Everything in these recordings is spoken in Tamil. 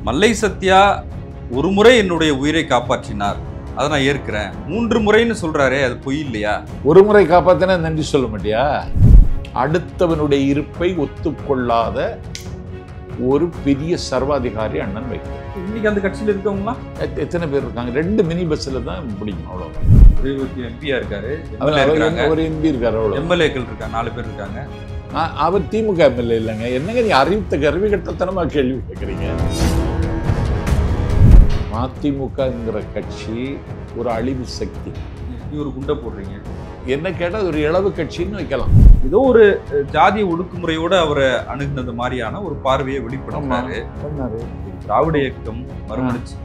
மல்லை சத்யா ஒரு முறை என்னுடைய உயிரை காப்பாற்றினார், அதை நான் ஏற்கிறேன். 3 முறைன்னு சொல்றாரே, அது பொய் இல்லையா? ஒரு முறை காப்பாத்தினா நன்றி சொல்ல மாட்டியா? அடுத்தவனுடைய இருப்பை ஒத்துக்கொள்ளாத ஒரு பெரிய சர்வாதிகாரி அண்ணன் வைக்கும். இன்னைக்கு அந்த கட்சியில் இருக்கவங்களாம் எத்தனை பேர் இருக்காங்க? 2 மினி பஸ்ல தான் பிடிக்கும். அவ்வளோ எம்பியா இருக்காரு, ஒரு எம்பி இருக்காரு, அவ்வளோ எம்எல்ஏக்கள் இருக்காங்க, 4 பேர் இருக்காங்க. அவர் திமுக எம்எல்ஏ இல்லைங்க. என்னங்க நீ அறிவு கட்டத்தனமா கேள்வி கேட்குறீங்க? மதிமுகங்கிற கட்சி ஒரு அழிவு சக்தி. நீ ஒரு குண்டை போடுறீங்க. என்ன கேட்டால் ஒரு இளவு கட்சின்னு வைக்கலாம். ஏதோ ஒரு ஜாதிய ஒடுக்குமுறையோட அவரை அணுகுனது மாதிரியான ஒரு பார்வையை வெளிப்படுத்தினாரு. திராவிட இயக்கம் மறுமடிச்சு.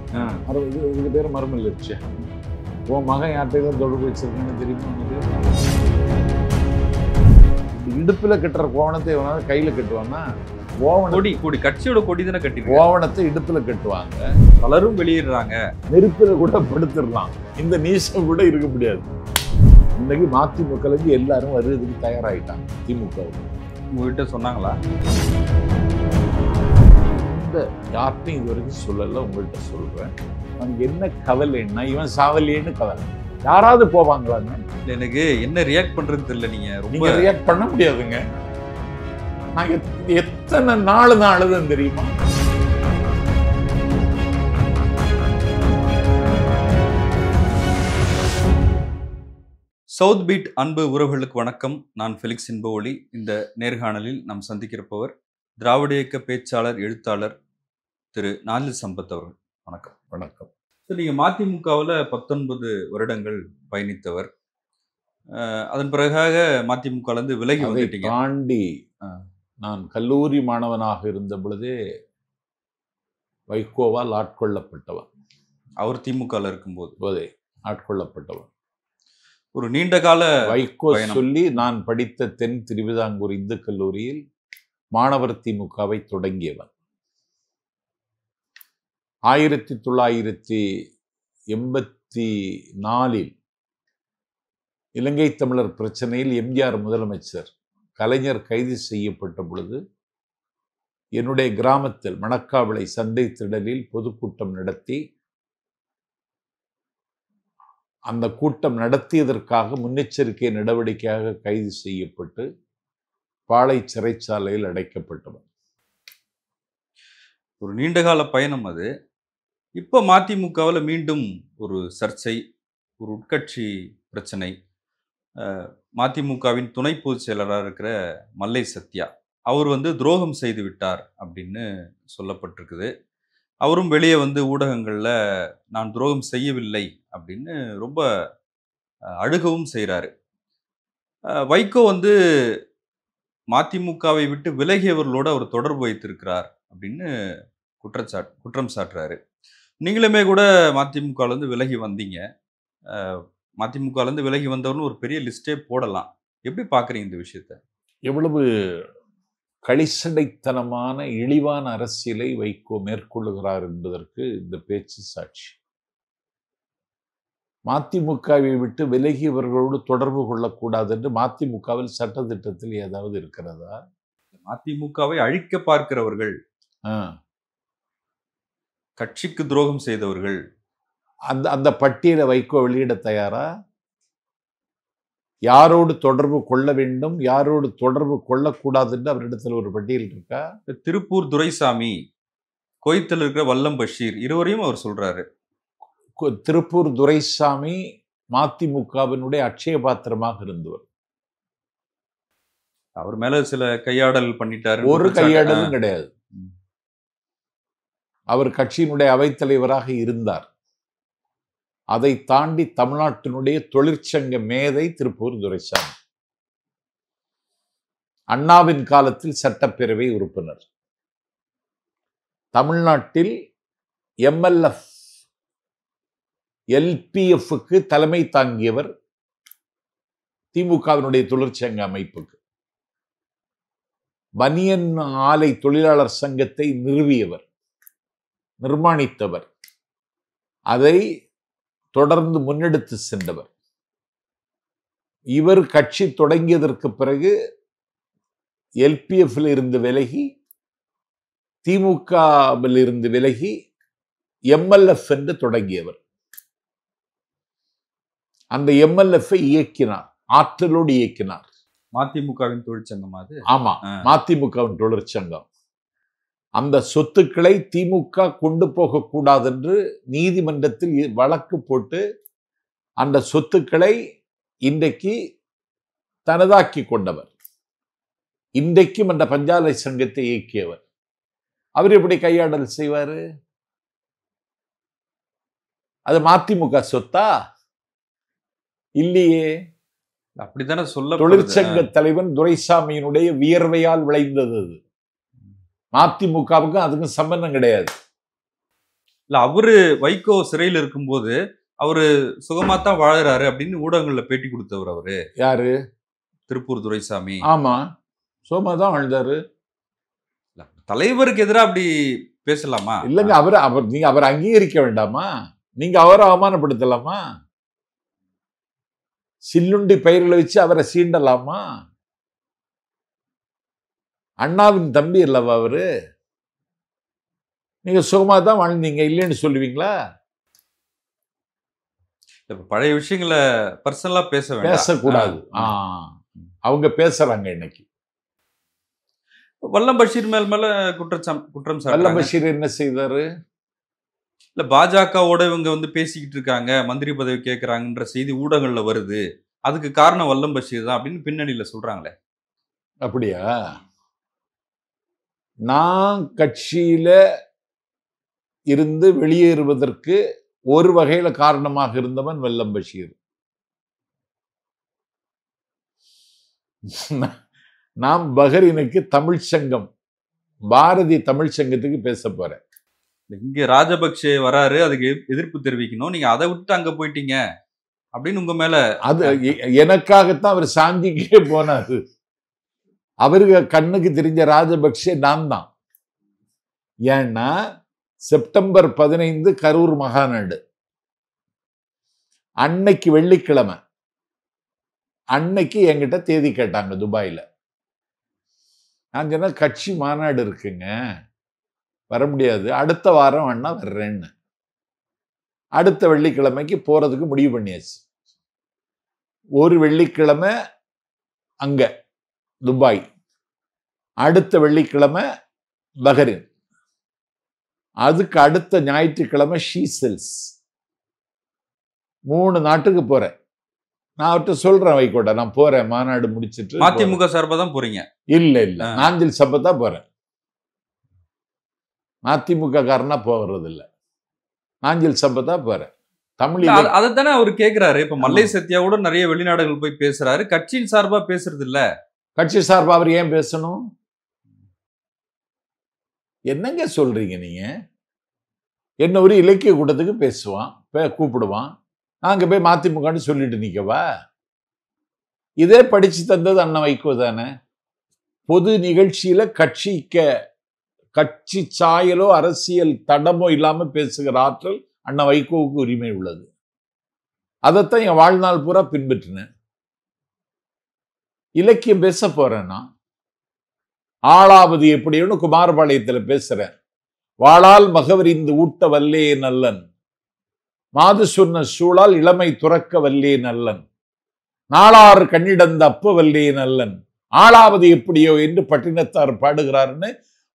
இது பேர் மறுமலிருச்சு. உன் மகன் யார்கிட்ட தொடர்பு வச்சிருக்கேன்னு தெரியுமா? இடுப்புல கட்டுற கோவணத்தை எவனாவது கையில கட்டுவான்னா? கொடி கட்சியோட கொடி தானே கட்டி கோவணத்தை இடுப்புல கட்டுவாங்க. பலரும் வெளியிடுறாங்க. நெருப்புல கூட படுத்துடலாம். இந்த நீசம் கூட இருக்க முடியாது. இன்னைக்கு மதிமுகவுக்கு எல்லாரும் வருவதுக்கு தயாராகிட்டாங்க. திமுக உங்ககிட்ட சொன்னாங்களா? இந்த யார்ட்டையும் இது வரைக்கும் சொல்லல. உங்கள்கிட்ட சொல்றேன். எனக்கு என்ன கவலைன்னா, இவன் சாவலியேன்னு கவலை. யாராவது போவாங்களான்னு எனக்கு என்ன ரியாக்ட் பண்றதுன்னு தெரியல. நீங்க ரியாக்ட் பண்ண முடியாதுங்க. நான் எத்தனை நாள் தான் அழுதுன்னு தெரியுமா? சவுத் பீட் அன்பு உறவுகளுக்கு வணக்கம். நான் ஃபெலிக்ஸ் இன்பஒளி. இந்த நேர்காணலில் நாம் சந்திக்கிறப்பவர் திராவிட இயக்க பேச்சாளர், எழுத்தாளர் திரு நாஞ்சில் சம்பத் அவர்கள். வணக்கம். வணக்கம். நீங்கள் மதிமுகவில் 19 வருடங்கள் பயணித்தவர். அதன் பிறகாக மதிமுகலேருந்து விலகி வந்துட்டீங்க. தாண்டி நான் கல்லூரி மாணவனாக இருந்த பொழுதே வைகோவால் ஆட்கொள்ளப்பட்டவன். அவர் திமுகவில் இருக்கும்போது ஆட்கொள்ளப்பட்டவன். ஒரு நீண்ட கால வைகோ சொல்லி நான் படித்த தென் திருவிதாங்கூர் இந்து கல்லூரியில் மாணவர் திமுகவை தொடங்கியவன். 1984 இலங்கை தமிழர் பிரச்சனையில் எம்ஜிஆர் முதலமைச்சர், கலைஞர் கைது செய்யப்பட்ட பொழுது என்னுடைய கிராமத்தில் மணக்காவிளை சந்தை திடலில் பொதுக்கூட்டம் நடத்தி, அந்த கூட்டம் நடத்தியதற்காக முன்னெச்சரிக்கை நடவடிக்கையாக கைது செய்யப்பட்டு பாளை சிறைச்சாலையில் அடைக்கப்பட்டவன். ஒரு நீண்டகால பயணம் அது. இப்போ மதிமுகவில் மீண்டும் ஒரு சர்ச்சை, ஒரு உட்கட்சி பிரச்சனை. மதிமுகவின் துணை பொதுச் செயலராக இருக்கிற மல்லை சத்யா அவர் துரோகம் செய்து விட்டார் அப்படின்னு சொல்லப்பட்டிருக்குது. அவரும் வெளியே ஊடகங்களில் நான் துரோகம் செய்யவில்லை அப்படின்னு ரொம்ப அழுகவும் செய்கிறாரு. வைகோ மதிமுகவை விட்டு விலகியவர்களோடு அவர் தொடர்பு வைத்திருக்கிறார் அப்படின்னு குற்றம் சாட்டுறாரு. நீங்களுமே கூட மதிமுகலேருந்து விலகி வந்தீங்க. மதிமுகலேருந்து விலகி வந்தவர்னு ஒரு பெரிய லிஸ்டே போடலாம். எப்படி பார்க்குறீங்க இந்த விஷயத்தை? எவ்வளவு களிசடைத்தனமான இழிவான அரசியலை வைகோ மேற்கொள்ளுகிறார் என்பதற்கு இந்த பேச்சு சாட்சி. மதிமுகவை விட்டு விலகியவர்களோடு தொடர்பு கொள்ளக்கூடாது என்று மதிமுகவில் சட்டத்திட்டத்தில் ஏதாவது இருக்கிறதா? மதிமுகவை அழிக்க பார்க்கிறவர்கள், கட்சிக்கு துரோகம் செய்தவர்கள், அந்த பட்டியலை வைகோ வெளியிட தயாரா? யாரோடு தொடர்பு கொள்ள வேண்டும், யாரோடு தொடர்பு கொள்ளக்கூடாது என்று அவரிடத்தில் ஒரு பட்டியல் இருக்கா? திருப்பூர் துரைசாமி, கோயத்தில் இருக்கிற வல்லம் பஷீர், இருவரையும் அவர் சொல்றாரு. திருப்பூர் துரைசாமி மதிமுகவினுடைய அட்சய பாத்திரமாக இருந்தவர். அவர் மேல சில கையாடல் பண்ணிட்டாரு. ஒரு கையாடலும் கிடையாது. அவர் கட்சியினுடைய அவைத்தலைவராக இருந்தார். அதை தாண்டி தமிழ்நாட்டினுடைய தொழிற்சங்க மேதை திருப்பூர் துரைசாமி. அண்ணாவின் காலத்தில் சட்டப்பேரவை உறுப்பினர். தமிழ்நாட்டில் எம்எல்எஃப் எல்பிஎஃப்க்கு தலைமை தாங்கியவர். திமுகவினுடைய தொழிற்சங்க அமைப்புக்கு பனியன் ஆலை தொழிலாளர் சங்கத்தை நிறுவியவர், நிர்மாணித்தவர், அதை தொடர்ந்து முன்னெடுத்து சென்றவர். இவர் கட்சி தொடங்கியதற்கு பிறகு எல்பிஎஃப்ல இருந்து விலகி திமுகவில் இருந்து விலகி எம்எல்எஃப் என்று தொடங்கியவர். அந்த எம்எல்எஃப் இயக்கினார், ஆற்றலோடு இயக்கினார். மதிமுகவின் தொழிற்சங்கம் அது. ஆமா, மதிமுகவின் தொழிற்சங்கம். அந்த சொத்துக்களை திமுக கொண்டு போகக்கூடாது என்று நீதிமன்றத்தில் வழக்கு போட்டு அந்த சொத்துக்களை இன்றைக்கு தனதாக்கி கொண்டவர். இன்றைக்கும் அந்த பஞ்சாலை சங்கத்தை இயக்கியவர். அவர் எப்படி கையாடல் செய்வாரு? அது மதிமுக சொத்தா? இல்லையே. அப்படித்தானே சொல்ல. தொழிற்சங்க தலைவன் துரைசாமியினுடைய வியர்வையால் விளைந்தது அது. மதிமுகவுக்கும் அதுக்கும் சம்பந்தம் கிடையாது. இல்ல, அவரு வைகோ சிறையில் இருக்கும்போது அவரு சுகமாத்தான் வாழறாரு அப்படின்னு ஊடகங்கள்ல பேட்டி கொடுத்தவர் அவரு. யாரு? திருப்பூர் துரைசாமி. ஆமா, சுகமா தான் வாழ்ந்தாரு. தலைவருக்கு எதிராக அப்படி பேசலாமா? இல்லங்க, நீங்க அவரை அங்கீகரிக்க வேண்டாமா? நீங்க அவரை அவமானப்படுத்தலாமா? சில்லுண்டி பயிர்களை வச்சு அவரை சீண்டலாமா? அண்ணாவின் தம்பி அல்லவா அவரு? நீங்க சுகமா தான் வாழ்ந்தீங்க, இல்லைன்னு சொல்லுவீங்களா? பழைய விஷயங்களை பர்சனலா பேசக்கூடாது. அவங்க பேசுறாங்க இன்னைக்கு. வல்லம் பஷீர் மேல குற்றம் வல்லம் பஷீர் என்ன செய்தாரு? இல்ல, பாஜகவோட இவங்க வந்து பேசிக்கிட்டு இருக்காங்க, மந்திரி பதவி கேட்கறாங்கன்ற செய்தி ஊடகங்கள்ல வருது, அதுக்கு காரணம் வல்லம் பஷீர் தான் அப்படின்னு பின்னணியில சொல்றாங்களே. அப்படியா? நான் கட்சியில இருந்து வெளியேறுவதற்கு ஒரு வகையில காரணமாக இருந்தவன் வல்லம் பஷீர். நான் பஹ்ரைனுக்கு தமிழ் சங்கம், பாரதி தமிழ் சங்கத்துக்கு பேச போறேன். இங்க ராஜபக்சே வராரு, அதுக்கு எதிர்ப்பு தெரிவிக்கணும், நீங்க அதை விட்டு அங்க போயிட்டீங்க அப்படின்னு உங்க மேல. அது எனக்காகத்தான் அவர் சாந்திக்கே போனாரு. அவருக்கு கண்ணுக்கு தெரிஞ்ச ராஜபக்சே நான் தான். ஏன்னா செப்டம்பர் 15 கரூர் மகாநாடு அன்னைக்கு வெள்ளிக்கிழமை, அன்னைக்கு என்கிட்ட தேதி கேட்டாங்க துபாயில. நான் சொன்ன கட்சி மாநாடு இருக்குங்க, வர முடியாது, அடுத்த வாரம் வேணா வர்றேன்னு. அடுத்த வெள்ளிக்கிழமைக்கு போறதுக்கு முடிவு பண்ணியாச்சு. ஒரு வெள்ளிக்கிழமை அங்க துபாய், அடுத்த வெள்ளிக்கிழமை பஹ்ரைன், அதுக்கு அடுத்த ஞாயிற்றுக்கிழமை ஷீசெல்ஸ். 3 நாட்டுக்கு போறேன். நான் அவர்கிட்ட சொல்றேன், வைகோட்டா நான் போறேன், மாநாடு முடிச்சிட்டு. மதிமுக சார்பா தான் போறீங்க? இல்ல இல்ல, நாஞ்சில் சபத்தா போறேன். மதிமுக காரனா போகிறது இல்ல, நாஞ்சில் சபத்தா போறேன். தமிழ் அதைத்தானே அவர் கேட்கிறாரு. இப்ப மல்லை சத்யாவோட நிறைய வெளிநாடுகள் போய் பேசுறாரு, கட்சியின் சார்பா பேசுறது இல்ல. கட்சி சார்பா அவர் ஏன் பேசணும்? என்னங்க சொல்றீங்க நீங்க? என்ன ஒரு இலக்கிய கூட்டத்துக்கு பேசுவான், கூப்பிடுவான், நாங்க போய் மதிமுகன்னு சொல்லிட்டு நிக்கவா? இதே படிச்சு தந்தது அண்ணன் வைகோ தானே. பொது நிகழ்ச்சியில கட்சி சாயலோ அரசியல் தடமோ இல்லாம பேசுகிற ஆற்றல் அண்ணன் வைகோவுக்கு உரிமை உள்ளது. அதைத்தான் என் வாழ்நாள் பூரா பின்பற்றினேன். இலக்கியம் பேச போறேன்னா ஆளாவது எப்படின்னு குமாரபாளையத்துல பேசுறேன். வாளால் மகவரிந்து ஊட்ட வல்லே நல்லன், மாது சொன்ன சூழால் இளமை துறக்க வல்லே நல்லன், நாளாறு கண்ணிடந்த அப்ப வல்லே நல்லன், ஆளாவது எப்படியோ என்று பட்டினத்தார் பாடுகிறார்னு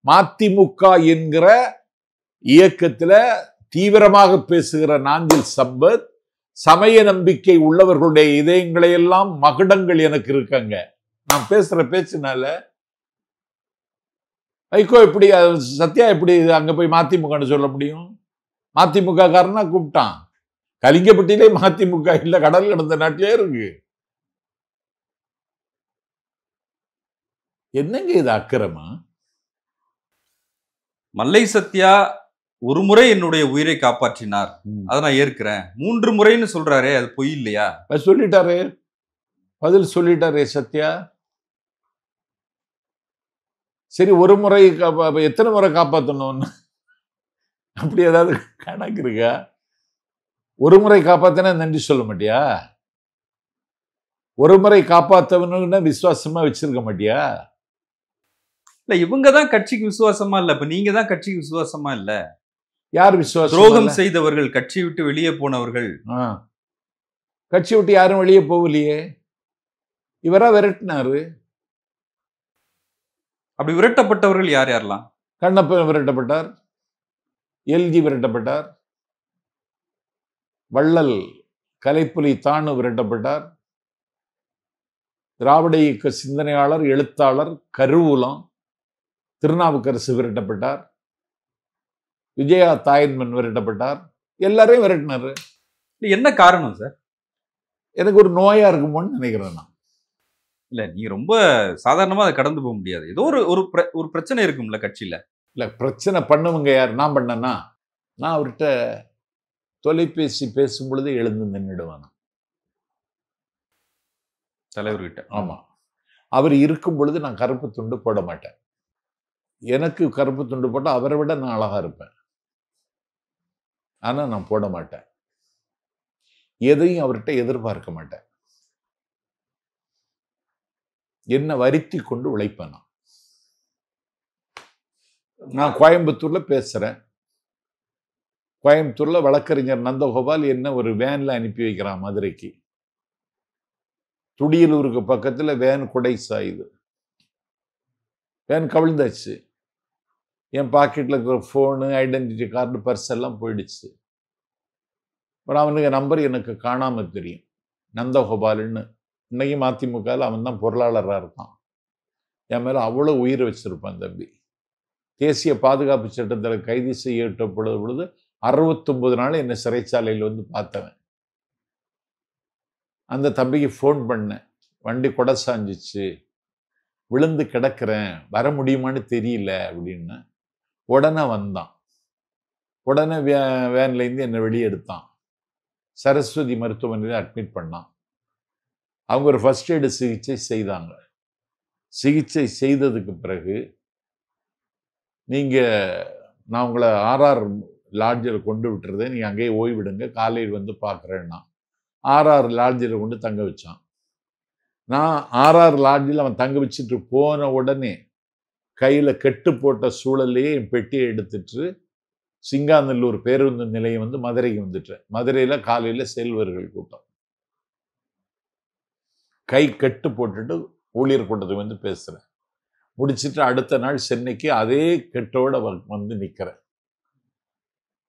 மதிமுக என்கிற இயக்கத்துல தீவிரமாக பேசுகிற நாஞ்சில் சம்பத், சமய நம்பிக்கை உள்ளவர்களுடைய இதயங்களை எல்லாம் மகுடங்கள் எனக்கு இருக்காங்க. நான் பேசுற பேச்சுனால வைகோ எப்படி, சத்யா எப்படி அங்க போய் மதிமுகன்னு சொல்ல முடியும்? மதிமுக காரனா கூப்பிட்டான். கலிங்கப்பட்டியிலே மதிமுக இல்ல, கடல் கடந்த நாட்டிலே இருக்கு. என்னங்க இது அக்கிரமா? மல்லை சத்யா ஒரு முறை என்னுடைய உயிரை காப்பாற்றினார், அதை நான் ஏற்கிறேன். 3 முறைன்னு சொல்றாரே, அது பொய் இல்லையா? சொல்லிட்டாரு, பதில் சொல்லிட்டாரே சத்யா. சரி, ஒரு முறை எத்தனை முறை காப்பாற்றணும்னு அப்படி ஏதாவது கணக்கு இருக்கா? ஒரு முறை காப்பாத்தினா நன்றி சொல்ல மாட்டியா? ஒரு முறை காப்பாத்தவனு விசுவாசமா வச்சிருக்க மாட்டியா? இல்ல இவங்க தான் கட்சிக்கு விசுவாசமா இல்ல. இப்ப நீங்க தான் கட்சிக்கு விசுவாசமா இல்ல. யார் விசுவாசம் துரோகம் இல்ல? செய்தவர்கள், கட்சி விட்டு வெளியே போனவர்கள். ஆ. கட்சி விட்டு யாரும் வெளியே போகலையே. இவரா விரட்டினாரு. அப்படி விரட்டப்பட்டவர்கள் யார் யாரெல்லாம்? கண்ணப்பன் விரட்டப்பட்டார், எல்ஜி விரட்டப்பட்டார், வள்ளல் கலைப்புலி தானு விரட்டப்பட்டார், திராவிட இயக்க சிந்தனையாளர் எழுத்தாளர் கருவூலம் திருநாவுக்கரசு விரட்டப்பட்டார், விஜயா தாயன்மன் விரட்டப்பட்டார். எல்லாரையும் விரட்டினாரு. என்ன காரணம் சார்? எனக்கு ஒரு நோயா இருக்குமோன்னு நினைக்கிறேன் நான். இல்ல நீங்க ரொம்ப சாதாரணமா அதை கடந்து போக முடியாது. ஏதோ ஒரு பிரச்சனை இருக்கும்ல கட்சியில. இல்ல பிரச்சனை பண்ணவங்க யார்? நான் பண்ணனா? நான் அவர்கிட்ட தொலைபேசி பேசும் பொழுது எழுந்து நின்றுடுவேன். தலைவர்கிட்ட. ஆமா. அவர் இருக்கும் பொழுது நான் கருப்பு துண்டு போட மாட்டேன். எனக்கு கருப்பு துண்டு போட்டா அவரை விட நான் அழகா இருப்பேன். ஆனா நான் போட மாட்டேன். எதையும் அவர்கிட்ட எதிர்பார்க்க மாட்டேன். என்ன வருத்தி கொண்டு உழைப்பேன். நான் கோயம்புத்தூர்ல பேசுறேன். கோயம்புத்தூர்ல வழக்கறிஞர் நந்தகோபால் என்ன ஒரு வேன்ல அனுப்பி வைக்கிறான் மதுரைக்கு. துடியலூருக்கு பக்கத்துல வேன் குடை சாயுது. வேன் கவிழ்ந்தாச்சு. என் பாக்கெட்ல இருக்கிற போனு, ஐடென்டிட்டி கார்டு, பர்ஸ் எல்லாம் போயிடுச்சு. அப்புறம் அவனுக்கு நம்பர் எனக்கு காணாம தெரியும். நந்தகோபால்னு. இன்னைக்கு மதிமுகவில் அவன் தான் பொருளாளராக இருக்கான். என் மேல அவ்வளவு உயிரை வச்சிருப்பான் தம்பி. தேசிய பாதுகாப்பு சட்டத்தில் கைது செய்யப்பட்ட பொழுது 69 நாள் என்னை சிறைச்சாலையில் வந்து பார்த்தவன். அந்த தம்பிக்கு ஃபோன் பண்ணேன். வண்டி கொடை சாஞ்சிச்சு, விழுந்து கிடக்கிறேன், வர முடியுமான்னு தெரியல அப்படின்னு. உடனே வந்தான். உடனே வேன்லேருந்து என்னை வெளியே எடுத்தான். சரஸ்வதி மருத்துவமனையில் அட்மிட் பண்ணான். அவங்க ஒரு ஃபர்ஸ்ட் எய்டு சிகிச்சை செய்தாங்க. சிகிச்சை செய்ததுக்கு பிறகு நான் உங்களை ஆர்ஆர் லாட்ஜில் கொண்டு விட்டுறதேன், நீங்க அங்கேயே ஓய்விடுங்க, காலையில் வந்து பார்க்குறேன்னா ஆர்ஆர் லாட்ஜில் கொண்டு தங்க வச்சான். நான் ஆர்ஆர் லாட்ஜில் அவன் தங்க வச்சுட்டு போன உடனே கையில கெட்டு போட்ட சூழலையே என் பெட்டியை எடுத்துட்டு சிங்காநல்லூர் பேருந்து நிலையம் வந்து மதுரைக்கு வந்துட்டேன். மதுரையில காலையில செல்வர்கள் கூட்டம். கை கட்டு போட்டுட்டு ஊழியர் கூட்டத்துக்கு வந்து பேசுறேன். முடிச்சுட்டு அடுத்த நாள் சென்னைக்கு அதே கெட்டோட வந்து நிக்கிறேன்.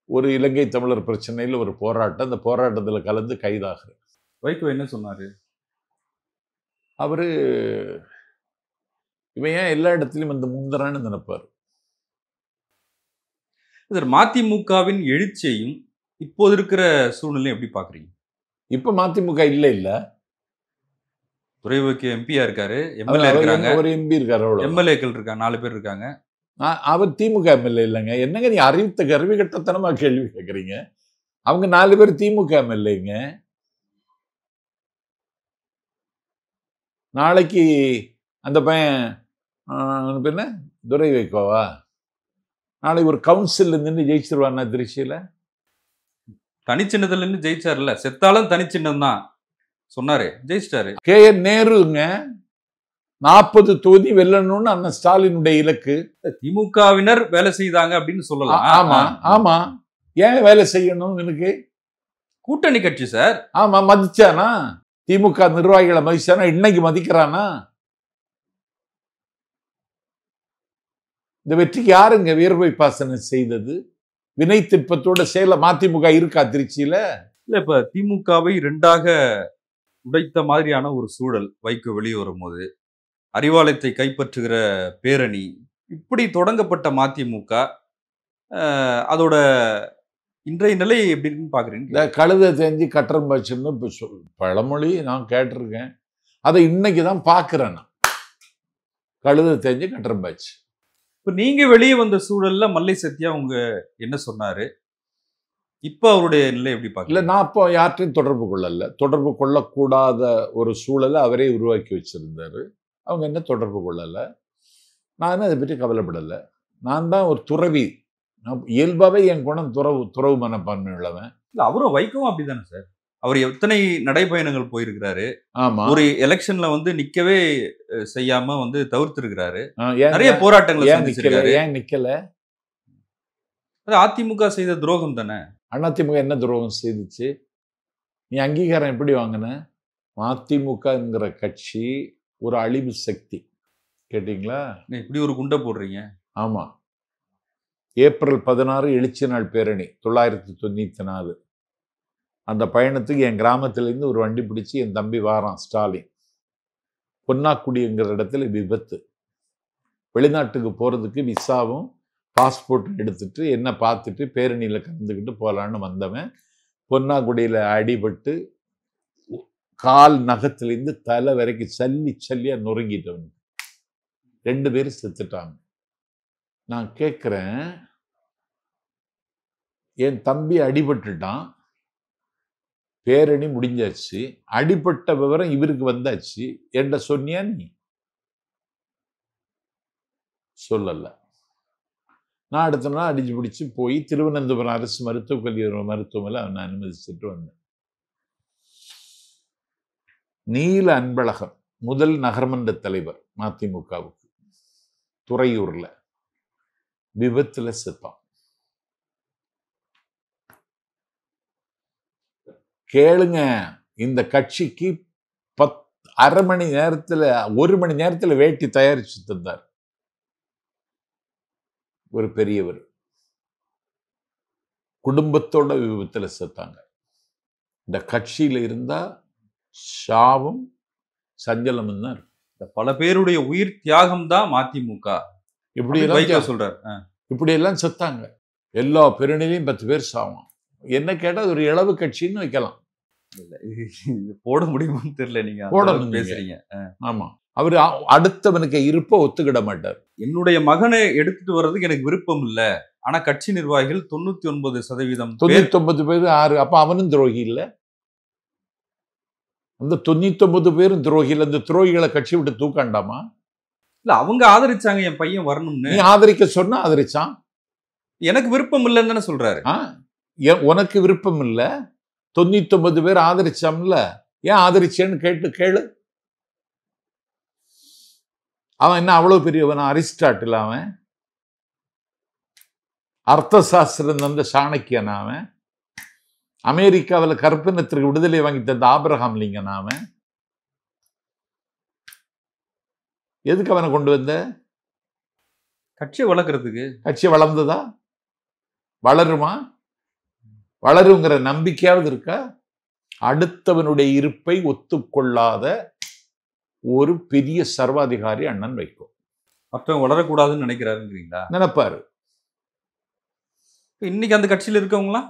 ஒரு இலங்கை தமிழர் பிரச்சனையில் ஒரு போராட்டம். அந்த போராட்டத்தில் கலந்து கைதாகிறேன். வைகோ என்ன சொன்னாரு? அவரு இவன் ஏன் எல்லா இடத்துலையும் வந்து முந்தரான்னு நினைப்பாரு. மதிமுகவின் எழுச்சியையும் இப்போது இருக்கிற சூழ்நிலையும் எப்படி பாக்குறீங்க? இப்ப மதிமுக இல்ல துரைவுக்கு எம்பியா இருக்காரு, எம்எல்ஏ இருக்காங்க, ஒரு எம்பி இருக்காரு, எம்எல்ஏக்கள் இருக்காங்க, 4 பேர் இருக்காங்க. அவர் திமுக எம்எல்ஏ இல்லைங்க. என்னங்க நீ அறிவித்த கருவி கட்டத்தனமா கேள்வி கேட்கறீங்க? அவங்க 4 பேர் திமுக எம்எல்ஏங்க. நாளைக்கு அந்த பையன் என்ன துரை வைகோவா நாளைக்கு ஒரு கவுன்சில் நின்று ஜெயிச்சிருவானா திருச்சியில? தனிச்சின்னத்துல நின்று ஜெயிச்சார்ல, செத்தாலும் தனிச்சின்னம் தான் சொன்னாரு, ஜெயிச்சிட்டாரு. KN நேருங்க 40 தொகுதி வெல்லணும்னு அண்ணன் ஸ்டாலினுடைய இலக்கு. திமுகவினர் வேலை செய்தாங்க அப்படின்னு சொல்லலாம். ஆமா ஆமா. ஏன் வேலை செய்யணும்? எனக்கு கூட்டணி கட்சி சார். ஆமா, மதிச்சானா? திமுக நிர்வாகிகளை மதிச்சானா? இன்னைக்கு மதிக்கிறானா? இந்த வெற்றிக்கு யாருங்க வீரபை பாசனம் செய்தது? வினை திட்பத்தோட செயல மதிமுக இருக்கா திருச்சியில? இல்ல, இப்ப திமுகவை 2ஆக உடைத்த மாதிரியான ஒரு சூழல் வைகோ வெளியே வரும்போது, அறிவாலயத்தை கைப்பற்றுகிற பேரணி, இப்படி தொடங்கப்பட்ட மதிமுக அதோட இன்றைய நிலை எப்படின்னு பாக்குறீங்க? இந்த கழுதை தேஞ்சி கட்டரம்பாச்சுன்னு இப்ப பழமொழி நான் கேட்டிருக்கேன். அதை இன்னைக்கு தான் பாக்குறேன் நான். கழுதை தேஞ்சி கட்டரம்பாச்சு. இப்ப நீங்க வெளியே வந்த சூழல்ல மல்லை சத்யா உங்க என்ன சொன்னாரு? இப்ப அவருடைய நிலை எப்படி பாக்கல? இல்ல, நான் அப்போ யார்ட்டையும் தொடர்பு கொள்ளல. தொடர்பு கொள்ளக்கூடாத ஒரு சூழலை அவரே உருவாக்கி வச்சிருந்தாரு. அவங்க என்ன தொடர்பு கொள்ளல. நான் அதை பற்றி கவலைப்படலை. நான் தான் ஒரு துறவி. இயல்பாவே என் குணம் துறவு மனப்பான்மை உள்ளவன். இல்ல, அவரும் வைக்கவும் அப்படிதானே சார்? அவர் எத்தனை நடைபயணங்கள் போயிருக்கிறாரு. ஆமா. ஒரு எலெக்ஷன்ல வந்து நிக்கவே செய்யாம வந்து தவிர்த்திருக்கிறாரு. ஏன் நிறைய போராட்டங்களை ஏன் நிக்கல சந்திச்சிருக்காரு. ஏன் நிக்கல? அது அதிமுக செய்த துரோகம் தானே. அதிமுக என்ன துரோகம் செய்துச்சு? நீ அங்கீகாரம் எப்படி வாங்கின? அதிமுகங்கிற கட்சி ஒரு அழிவு சக்தி. கேட்டீங்களா? இப்படி ஒரு குண்டை போடுறீங்க. ஆமா. ஏப்ரல் 16 எழுச்சி நாள் பேரணி 994. அந்த பயணத்துக்கு என் கிராமத்திலேருந்து ஒரு வண்டி பிடிச்சி என் தம்பி வாரான் ஸ்டாலின். பொன்னாக்குடிங்கிற இடத்துல விபத்து. வெளிநாட்டுக்கு போறதுக்கு விசாவும் பாஸ்போர்ட் எடுத்துட்டு என்ன பார்த்துட்டு பேரணியில் கலந்துக்கிட்டு போகலான்னு வந்தவன் பொன்னாக்குடியில் அடிபட்டு கால் நகத்திலேருந்து தலை வரைக்கும் சல்லி சல்லியா நொறுங்கிட்டவன். 2 பேரும் செத்துட்டாங்க. நான் கேட்குறேன், என் தம்பி அடிபட்டுட்டான், பேரணி முடிஞ்சாச்சு, அடிபட்ட விவரம் இவருக்கு வந்தாச்சு, என்கிட்ட சொன்னியா? நீ சொல்லல. நான் அடுத்த நாள் அடிச்சு பிடிச்சு போய் திருவனந்தபுரம் அரசு மருத்துவக் கல்லூரி மருத்துவமனையில் அவனை அனுமதிச்சுட்டு வந்தேன். நீல அன்பழகன் முதல் நகர்மன்ற தலைவர் மதிமுகவுக்கு, துறையூர்ல விபத்துல செத்தான். கேளுங்க, இந்த கட்சிக்கு அரை மணி நேரத்துல 1 மணி நேரத்துல வேட்டி தயாரிச்சு தந்தார் ஒரு பெரியவர். குடும்பத்தோட விபத்துல செத்தாங்க. இந்த கட்சியில இருந்தா சாவும் சஞ்சலமும் தான் இருக்கும். பல பேருடைய உயிர் தியாகம் தான் மதிமுக. இப்படி சொல்றாரு. இப்படி எல்லாம் செத்தாங்க. எல்லா பேரணிலையும் 10 பேர் சாவும். என்ன கேட்டா ஒரு இளவு கட்சின்னு வைக்கலாம். போட முடியுமான்னு தெரியல. நீங்க போட பேசுறீங்க. ஆமா. அவரு அடுத்தவனுக்கு இருப்ப ஒத்துக்கிட மாட்டார். என்னுடைய மகனை எடுத்துட்டு வர்றதுக்கு எனக்கு விருப்பம் இல்ல, ஆனா கட்சி நிர்வாகிகள் 99% 99 பேர் 6. அப்ப அவனும் துரோகி இல்ல? அந்த 99 பேரும் துரோகிகள். அந்த துரோகிகளை கட்சி விட்டு தூக்காண்டாமா? இல்ல, அவங்க ஆதரிச்சாங்க என் பையன் வரணும்னு. நீ ஆதரிக்க சொன்னா ஆதரிச்சான். எனக்கு விருப்பம் இல்லைன்னு தானே சொல்றாரு. உனக்கு விருப்பம் இல்ல, 99 பேர் ஆதரிச்சான்ல, ஏன் ஆதரிச்சேன்னு கேளு. அவன் என்ன அவ்வளவு பெரியவன்? அரிஸ்டாட்டில் அவன், அர்த்த சாஸ்திரம் தந்த சாணக்கியன் அவன், அமெரிக்காவில் கற்பினத்திற்கு விடுதலை வாங்கி தந்த ஆபிரகாம் லிங்கன் அவன். எதுக்கு அவனை கொண்டு வந்த? கட்சியை வளர்க்கறதுக்கு. கட்சி வளர்ந்ததா? வளருமா? வளருங்கிற நம்பிக்கையாவது இருக்கா? அடுத்தவனுடைய இருப்பை ஒத்துக்கொள்ளாத ஒரு பெரிய சர்வாதிகாரி அண்ணன் வைகோ. மற்றவங்க வளரக்கூடாதுன்னு நினைக்கிறாருங்கிறீங்களா? நினைப்பாரு. இன்னைக்கு அந்த கட்சியில் இருக்கவங்களாம்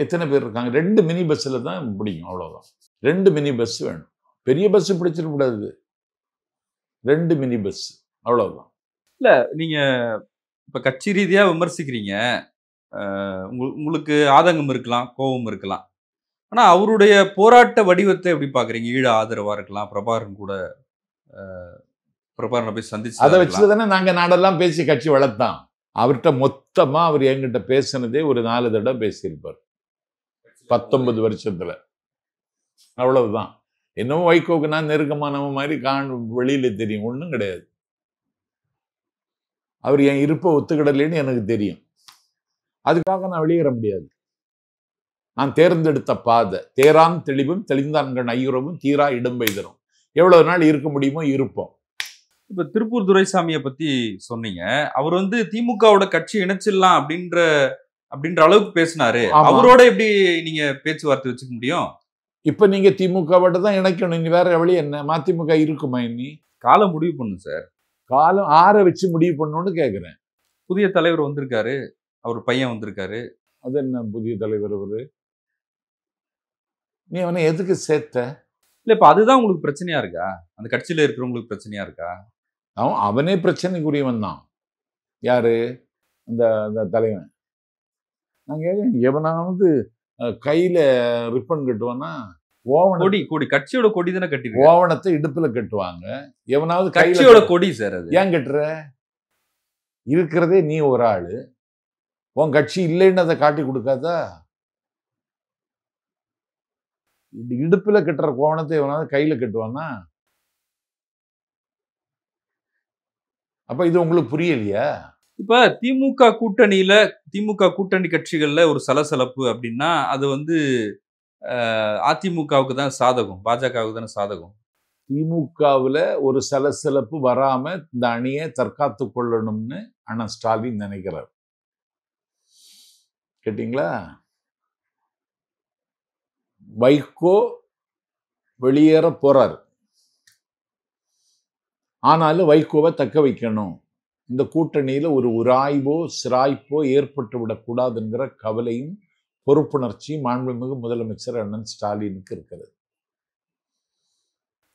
எத்தனை பேர் இருக்காங்க? 2 மினி பஸ்ல தான் பிடிக்கும், அவ்வளவுதான். 2 மினி பஸ் வேணும். பெரிய பஸ் பிடிச்சிட கூடாது, 2 மினி பஸ், அவ்வளவுதான். இல்ல, நீங்க இப்ப கட்சி ரீதியா விமர்சிக்கிறீங்க. உங்களுக்கு ஆதங்கம் இருக்கலாம், கோபம் இருக்கலாம். ஆனா அவருடைய போராட்ட வடிவத்தை எப்படி பாக்குறீங்க? ஈழ ஆதரவா இருக்கலாம், பிரபாகரன் கூட பிரபாகரனை போய் சந்திச்சு அதை வச்சுதானே நாங்க நாடெல்லாம் பேசி கட்சி வளர்த்தான். அவர்கிட்ட மொத்தமா அவர் என்கிட்ட பேசினதே ஒரு 4 தடவை பேசியிருப்பார் 19 வருஷத்துல, அவ்வளவுதான். என்னமோ வைகோக்கு நான் நெருக்கமானவ மாதிரி வெளியில தெரியும், ஒண்ணும் கிடையாது. அவர் என் இருப்பை ஒத்துக்கிடலைன்னு எனக்கு தெரியும். அதுக்காக நான் வெளியேற முடியாது. நான் தேர்ந்தெடுத்த பாதை தேரான் தெளிவும் தெளிந்தான்கள் ஐயுறவும் தீரா இடும்பை தரும். எவ்வளவு நாள் இருக்க முடியுமோ இருப்போம். இப்ப திருப்பூர் துரைசாமியை பத்தி சொன்னீங்க. அவர் வந்து திமுகவோட கட்சி இணைச்சிடலாம் அப்படின்ற அளவுக்கு பேசினாரு. அவரோட எப்படி நீங்க பேச்சுவார்த்தை வச்சுக்க முடியும்? இப்ப நீங்க திமுகவோட தான் இணைக்கணும். இனி வேற வழி என்ன? மதிமுக இருக்குமா? இனி காலம் முடிவு பண்ணும் சார். காலம் ஆற வச்சு முடிவு பண்ணணும்னு கேக்குறேன். புதிய தலைவர் வந்திருக்காரு, அவர் பையன் வந்திருக்காரு. அது என்ன புதிய தலைவர் அவரு? நீ அவனை எதுக்கு சேர்த்த? இல்ல, இப்ப அதுதான் உங்களுக்கு பிரச்சனையா இருக்கா? அந்த கட்சியில இருக்கிறவங்களுக்கு பிரச்சனையா இருக்கா? அவனே பிரச்சனைக்குரியவன் தான். யாரு? அந்த தலைவன். நாங்க எவனாவது கையில ரிப்பன் கட்டுவானா? கொடி கட்சியோட கொடி தானே கட்டி, ஓவனத்தை இடுப்புல கட்டுவாங்க. எவனாவது கட்சியோட கொடி சார். அது ஏன் கட்டுற? இருக்கிறதே நீ ஒரு ஆளு, உன் கட்சி இல்லைன்னு அதை காட்டி கொடுக்காதா? இடுப்புல கட்டுற கோவணத்தை எவனாவது கையில கட்டுவானா? அப்ப இது உங்களுக்கு புரியலையா? இப்ப திமுக கூட்டணி கட்சிகள்ல ஒரு சலசலப்பு அப்படின்னா அது வந்து அதிமுகவுக்கு தான் சாதகம், பாஜகவுக்கு தானே சாதகம். திமுகவுல ஒரு சலசலப்பு வராம இந்த அணியை தற்காத்துக் கொள்ளணும்னு அண்ணன் ஸ்டாலின் நினைக்கிறார். கேட்டீங்களா? வைகோ வெளியேற போறார். ஆனாலும் வைகோவை தக்க வைக்கணும். இந்த கூட்டணியில ஒரு உராய்வோ சிராய்ப்போ ஏற்பட்டு விடக்கூடாதுங்கிற கவலையும் பொறுப்புணர்ச்சியும் மாண்புமிகு முதலமைச்சர் அண்ணன் ஸ்டாலினுக்கு இருக்கிறது.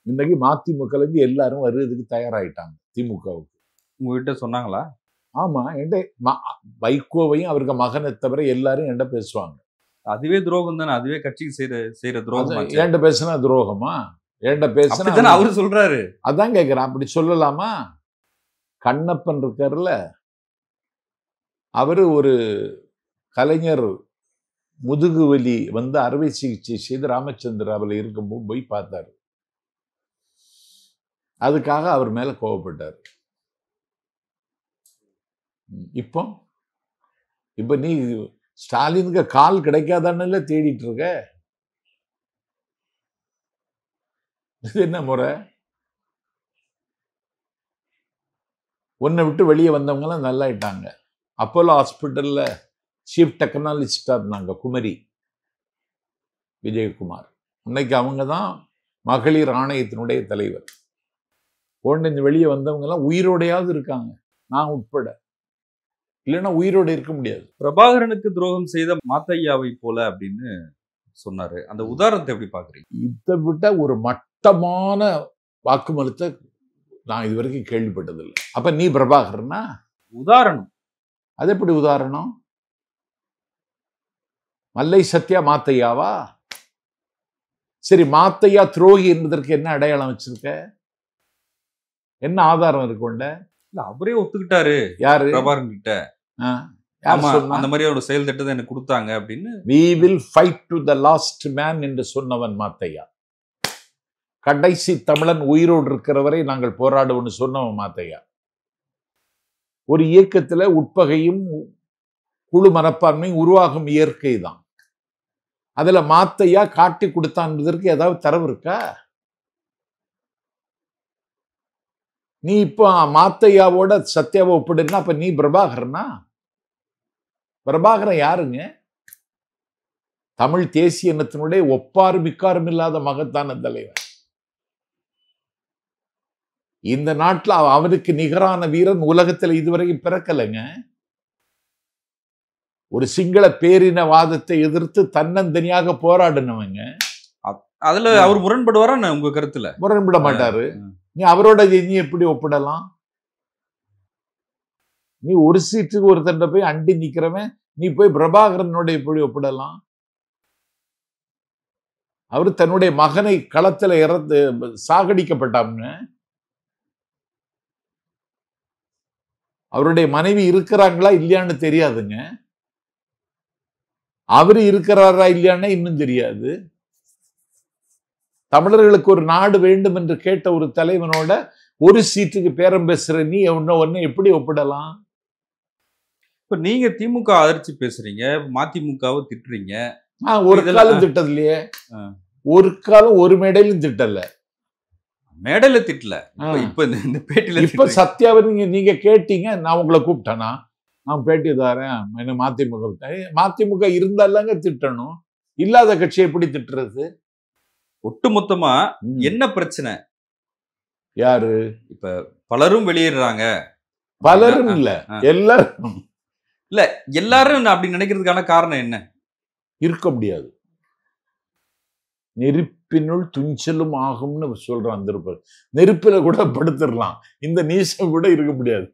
இன்னைக்கு மதிமுக எல்லாரும் வருவதற்கு தயாராயிட்டாங்க திமுகவுக்கு. உங்ககிட்ட சொன்னாங்களா? ஆமா, வைகோவையும் அவருக்கு மகனை தவிர எல்லாரும் என்கிட்ட பேசுவாங்க. அதுவே துரோகம் தானே, அதுவே கட்சிக்கு செய்யற துரோகம். என்கிட்ட பேசினா துரோகமா? என்கிட்ட பேசினா அவரு சொல்றாரு. அதான் கேட்கிறேன், அப்படி சொல்லலாமா? கண்ணப்பன் இருக்காருல்ல, அவரு ஒரு கலைஞர் முதுகு வலி வந்து அறுவை சிகிச்சை செய்து ராமச்சந்திராவில் இருக்கும்போது போய் பார்த்தாரு. அதுக்காக அவர் மேல கோவப்பட்டார். இப்போ நீ ஸ்டாலினுக்கு கால் கிடைக்காதான்னு தேடிட்டு இருக்க. என்ன முறை? உன்னை விட்டு வெளியே வந்தவங்க எல்லாம் நல்லாயிட்டாங்க. அப்போலோ ஹாஸ்பிட்டல்ல சீஃப் டெக்னாலஜிஸ்டா இருந்தாங்க குமரி விஜயகுமார். இன்னைக்கு அவங்க தான் மகளிர் ஆணையத்தினுடைய தலைவர். இந்த வெளியே வந்தவங்க எல்லாம் உயிரோடையாவது இருக்காங்க, நான் உட்பட. இல்லைன்னா உயிரோடு இருக்க முடியாது. பிரபாகரனுக்கு துரோகம் செய்த மாத்தையாவை போல அப்படின்னு சொன்னாரு. அந்த உதாரணத்தை எப்படி பாக்குறீங்க? இதை விட்ட ஒரு மட்டமான வாக்குமூலத்தை நான் இதுவரைக்கும் கேள்விப்பட்டதில்லை. அப்ப நீ பிரபாகரனா? உதாரணம் அது எப்படி உதாரணம்? மல்லை சத்யா மாத்தையாவா? சரி, மாத்தையா துரோகி என்பதற்கு என்ன அடையாளம் வச்சிருக்க? என்ன ஆதாரம் இருக்குண்ட? இல்ல, அவரே ஒத்துக்கிட்டாரு. யாரு? பிரபாகரன் கிட்ட. அந்த மாதிரி ஒரு செயல் திட்டத்தை எனக்கு கொடுத்தாங்க அப்படின்னு. We will fight to the last man என்று சொன்னவன் மாத்தையா. கடைசி தமிழன் உயிரோடு இருக்கிறவரை நாங்கள் போராடுவோம்னு சொன்னவன் மாத்தையா. ஒரு இயக்கத்துல உட்பகையும் குழு மனப்பான்மையும் உருவாகும் இயற்கை தான். அதுல மாத்தையா காட்டி கொடுத்தான் என்பதற்கு ஏதாவது தரவு இருக்கா? நீ இப்போ மாத்தையாவோட சத்யாவை ஒப்பிடுனா அப்ப நீ பிரபாகரனா? பிரபாகரன் யாருங்க? தமிழ் தேசிய இனத்தினுடைய ஒப்பாரும் மிக்காரும் இல்லாத மகத்தான தலைவர். இந்த நாட்டில் அவனுக்கு நிகரான வீரன் உலகத்தில் இதுவரைக்கும் பிறக்கலைங்க. ஒரு சிங்கள பேரினவாதத்தை எதிர்த்து தன்னந்தனியாக போராடினவங்க. அதுல அவர் முரண்படுவாரா உங்க கருத்துல? முரண்பட மாட்டாரு. நீ அவரோட நீ எப்படி ஒப்பிடலாம்? நீ ஒரு சீட்டுக்கு ஒருத்தண்ட போய் அண்டி நிக்கிறவன் நீ போய் பிரபாகரனோட எப்படி ஒப்பிடலாம்? அவரு தன்னுடைய மகனை களத்துல இறந்து சாகடிக்கப்பட்டாங்க. அவருடைய மனைவி இருக்கிறாங்களா இல்லையான்னு தெரியாதுங்க. அவரு இருக்கிறாரா இல்லையான்னு இன்னும் தெரியாது. தமிழர்களுக்கு ஒரு நாடு வேண்டும் என்று கேட்ட ஒரு தலைவனோட ஒரு சீட்டுக்கு பேரம் பேசுற நீ ஒன்னு எப்படி ஒப்பிடலாம்? இப்ப நீங்க திமுக ஆதரிச்சு பேசுறீங்க, மதிமுகவை திட்டுறீங்க. ஒரு காலம் திட்டது இல்லையே. ஒரு காலம் ஒரு மேடையிலும் திட்டல. மேடையில திட்டல. இப்ப இந்த பேட்டியில இப்ப சத்யாவை நீங்க கேட்டீங்க, நான் உங்களை கூப்பிட்டேனா? நான் பேட்டி தாரேன், என்ன மதிமுக இருந்தாங்க திட்டணும். இல்லாத கட்சியை எப்படி திட்டுறது? ஒட்டுமொத்தமா என்ன பிரச்சனை? யாரு? இப்ப பலரும் வெளியேறாங்க. பலரும் இல்ல, எல்லாரும். இல்ல, எல்லாரும் அப்படி நினைக்கிறதுக்கான காரணம் என்ன? இருக்க முடியாது. நெருப்பினுள் துணிச்சலும் ஆகும்னு சொல்றான் திருப்பதி. நெருப்பில கூட படுத்துடலாம், இந்த நீசம் கூட இருக்க முடியாது.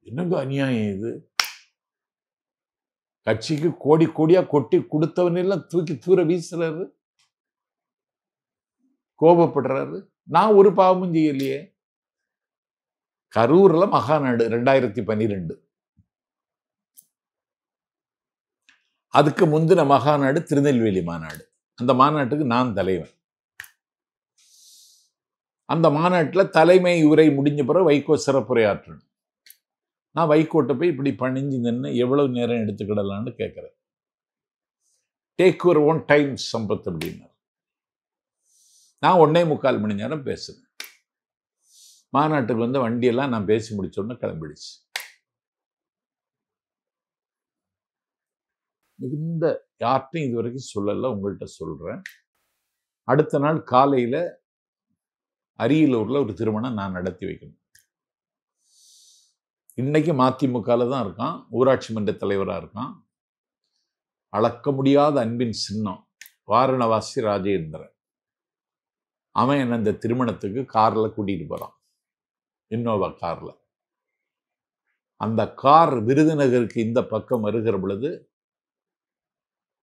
என்னங்க அநியாயம் இது? கட்சிக்கு கோடி கோடியா கொட்டி கொடுத்தவனெல்லாம் தூக்கி தூர வீசுறாரு, கோபப்படுறாரு. நான் ஒரு பாவமும் செய்யலையே. கரூர்ல மகாநாடு 2012 அதுக்கு முந்தின மகாநாடு திருநெல்வேலி மாநாடு. அந்த மாநாட்டுக்கு நான் தலைவன். அந்த மாநாட்டில் தலைமை உரை முடிஞ்ச பிறகு வைகோ சிறப்புரையாற்றணும். நான் வைகோட்ட போய் இப்படி பணிஞ்சு நின்று எவ்வளவு நேரம் எடுத்துக்கிடலான்னு கேட்குறேன். Take your own time Sampath அப்படின்னார். நான் 1.25 மணி நேரம் பேசுறேன். மாநாட்டுக்கு வந்து வண்டியெல்லாம் நான் பேசி முடிச்சோன்னு கிளம்பிடுச்சு. இந்த யார்ட்டையும் இது வரைக்கும் சொல்லல, உங்கள்கிட்ட சொல்றேன். அடுத்த நாள் காலையில அரியலூர்ல ஒரு திருமணம் நான் நடத்தி வைக்கணும். இன்னைக்கு மதிமுகல தான் இருக்கான், ஊராட்சி மன்ற தலைவரா இருக்கான். அளக்க முடியாத அன்பின் சின்னம் வாரணவாசி ராஜேந்திரன். அவன் என்ன இந்த திருமணத்துக்கு கார்ல கூட்டிட்டு போறான், இன்னோவா கார்ல. அந்த கார் விருதுநகருக்கு இந்த பக்கம் வருகிற பொழுது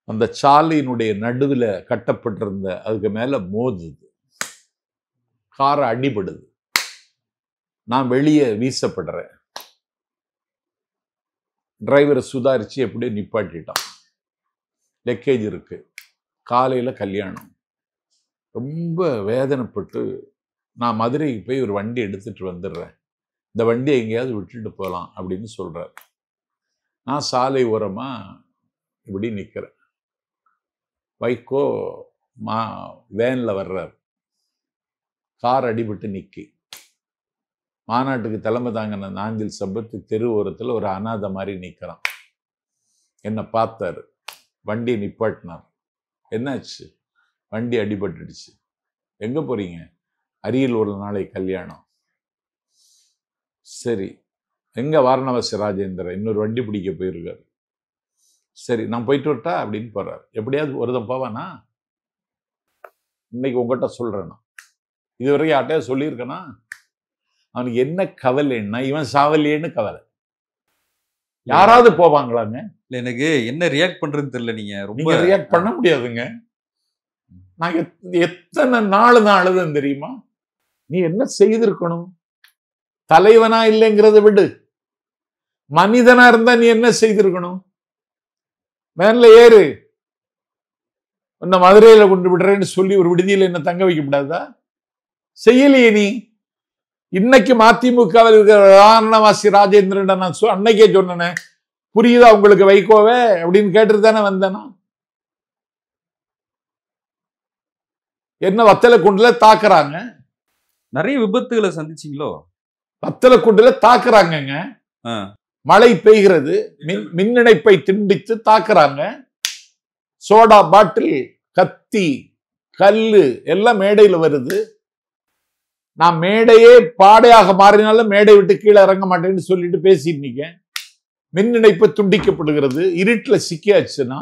அந்த சாலையினுடைய நடுவில் கட்டப்பட்டிருந்த அதுக்கு மேல மோதுது, காரை அடிபடுது. நான் வெளியே வீசப்படுறேன். டிரைவரை சுதாரிச்சு எப்படியோ நிப்பாட்டிட்டான். லெக்கேஜ் இருக்கு. காலையில கல்யாணம். ரொம்ப வேதனைப்பட்டு நான் மதுரைக்கு போய் ஒரு வண்டி எடுத்துட்டு வந்துடுறேன், இந்த வண்டியை எங்கேயாவது விட்டுட்டு போகலாம் அப்படின்னு சொல்றாரு. நான் சாலை ஓரமா இப்படி நிற்கிறேன். வைகோ வேன்ல வர்றார். கார் அடிபட்டு நிக்கி. மாநாட்டுக்கு தலைமை தாங்கின நாஞ்சில் சம்பத்து தெரு ஓரத்தில் ஒரு அனாதை மாதிரி நிற்கிறான். என்னை பார்த்தாரு, வண்டியை நிப்பாட்டினார். என்னாச்சு? வண்டி அடிபட்டுடுச்சு. எங்க போறீங்க? அரியலூர்ல நாளை கல்யாணம். சரி, எங்க? வாரணவாசி ராஜேந்திரன் இன்னொரு வண்டி பிடிக்க போயிருக்காரு. சரி, நான் போயிட்டு வரட்டா அப்படின்னு போறாரு. எப்படியாவது ஒருதம் போவானா? இன்னைக்கு உங்ககிட்ட சொல்றேன். இதுவரைக்கும் யார்ட்டையாவது சொல்லியிருக்கேனா? அவனுக்கு என்ன கவலைன்னா இவன் சாவலியேன்னு கவலை. யாராவது போவாங்களாங்க? இல்ல, எனக்கு என்ன ரியாக்ட் பண்றதுன்னு தெரியல. நீங்க ரியாக்ட் பண்ண முடியாதுங்க. நான் எத்தனை நாள் தான் அழுதேன் தெரியுமா? நீ என்ன செய்திருக்கணும்? தலைவனா இல்லைங்கிறத விடு, மனிதனா இருந்தா நீ என்ன செய்திருக்கணும்? மேல ஏறு, உன்னை மதுரையில கொண்டு விடுறேன்னு சொல்லி ஒரு விடுதியில என்ன தங்க வைக்க கூடாதா? செய்யலையே நீ. இன்னைக்கு மதிமுகவில் இருக்கிற வாரணவாசி ராஜேந்திரன் நான் அன்னைக்கே சொன்னேன், புரியுதா உங்களுக்கு வைகோவே அப்படின்னு கேட்டு தானே வந்தேனா? என்ன வத்தலக்குண்டுல தாக்குறாங்க. நிறைய விபத்துகளை சந்திச்சீங்களோ? வத்தலக்குண்டுல தாக்குறாங்கங்க. மழை பெய்கிறது, மின் இணைப்பை துண்டித்து தாக்குறாங்க. சோடா பாட்டில், கத்தி, கல்லு எல்லாம் மேடையில் வருது. நான் மேடையே பாடையாக மாறினாலும் மேடை விட்டு கீழே இறங்க மாட்டேன்னு சொல்லிட்டு பேசிட்டு நிக்கேன். மின் இணைப்பு துண்டிக்கப்படுகிறது. இருட்டில் சிக்கியாச்சுன்னா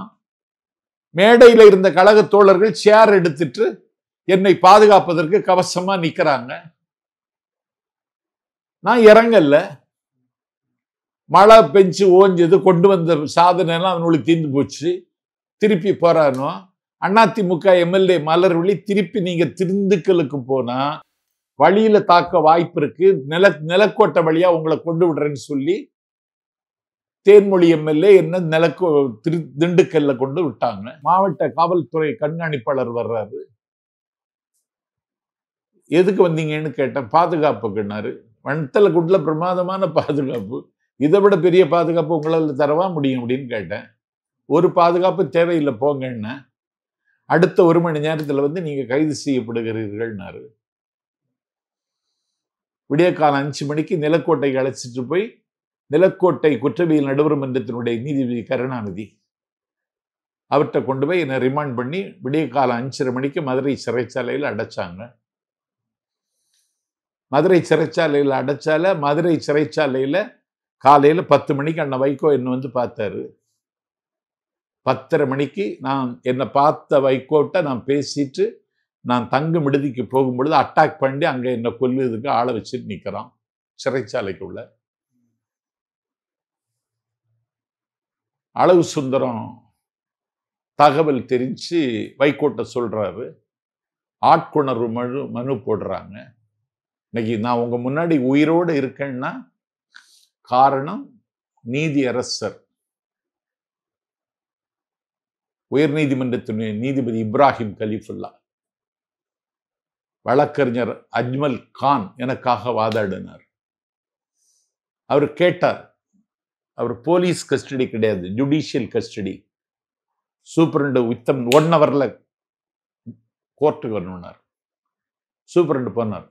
மேடையில் இருந்த கழக தோழர்கள் சேர் எடுத்துட்டு என்னை பாதுகாப்பதற்கு கவசமா நிக்கிறாங்க. நான் இறங்கல. மழை பெஞ்சு ஓஞ்சது, கொண்டு வந்த சாதனை எல்லாம் அவனுக்கு தீர்ந்து போச்சு. திருப்பி போறானோ அதிமுக எம்எல்ஏ மலர்விழி, திருப்பி நீங்க திண்டுக்கலுக்கு போனா வழியில தாக்க வாய்ப்பு இருக்கு, நிலக்கோட்டை வழியா உங்களை கொண்டு விடுறேன்னு சொல்லி தேன்மொழி எம்எல்ஏ என்ன திண்டுக்கல்ல கொண்டு விட்டாங்க. மாவட்ட காவல்துறை கண்காணிப்பாளர் வர்றாரு. எதுக்கு வந்தீங்கன்னு கேட்டேன். பாதுகாப்புக்குன்னாரு. வத்தலக்குண்டுல பிரமாதமான பாதுகாப்பு, இதை விட பெரிய பாதுகாப்பு உங்களால் தரவா முடியும் அப்படின்னு கேட்டேன். ஒரு பாதுகாப்பு தேவையில்லை போங்கன்னா, அடுத்த 1 மணி நேரத்தில் வந்து நீங்க கைது செய்யப்படுகிறீர்கள்னாரு. விடிய காலம் 5 மணிக்கு நிலக்கோட்டைக்கு அழைச்சிட்டு போய், நிலக்கோட்டை குற்றவியல் நடுவர் மன்றத்தினுடைய நீதிபதி கருணாநிதி அவர்கிட்ட கொண்டு போய் என்னை ரிமாண்ட் பண்ணி விடிய காலம் 5:30 மணிக்கு மதுரை சிறைச்சாலையில் அடைச்சாங்க. மதுரை சிறைச்சாலையில் அடைச்சால மதுரை சிறைச்சாலையில் காலையில் 10 மணிக்கு அண்ணன் வைகோ என்ன வந்து பார்த்தாரு. 10:30 மணிக்கு நான் என்னை பார்த்த வைகோட்ட நான் பேசிட்டு நான் தங்கும் விடுதிக்கு போகும்பொழுது அட்டாக் பண்ணி அங்கே என்னை கொல்லுறதுக்கு ஆளை வச்சுட்டு நிற்கிறான் சிறைச்சாலைக்குள்ள. அளவு சுந்தரம் தகவல் தெரிஞ்சு வைகோட்ட சொல்றாரு. ஆட்கொணர்வு மனு போடுறாங்க. இன்னைக்கு நான் உங்க முன்னாடி உயிரோடு இருக்கேன்னா காரணம் நீதி அரசர் உயர்நீதிமன்றத்தினுடைய நீதிபதி இப்ராஹிம் கலீஃபுல்லா, வழக்கறிஞர் அஜ்மல் கான் எனக்காக வாதாடினார். அவர் கேட்டார், அவர் போலீஸ் கஸ்டடி கிடையாது, ஜுடிஷியல் கஸ்டடி. சூப்பரண்டு வித்தம் 1 ஹவர்ல கோர்ட்டுக்கு வரணும்னார். சூப்பரண்டு போனார்.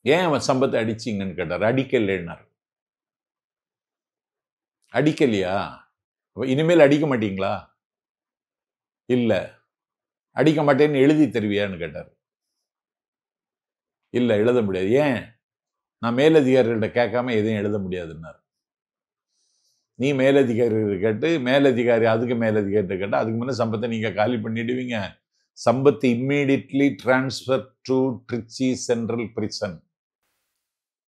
ஏன் அவன் சம்பத்தை அடிச்சிங்கன்னு கேட்டார். அடிக்கலைன்னார். அடிக்கலையா? இனிமேல் அடிக்க மாட்டீங்களா? இல்ல. அடிக்க மாட்டேன்னு எழுதி தருவியான்னு கேட்டார். இல்ல, எழுத முடியாது. ஏன்? நான் மேலதிகாரிகிட்ட கேட்காம எதையும் எழுத முடியாதுன்னார். நீ மேலதிகாரி கேட்டு, மேலதிகாரி அதுக்கு மேலதிகாரி கேட்டா அதுக்கு முன்ன சம்பத்தை நீங்க காலி பண்ணிடுவீங்க. Sampath immediately transfer to Trichy central prison.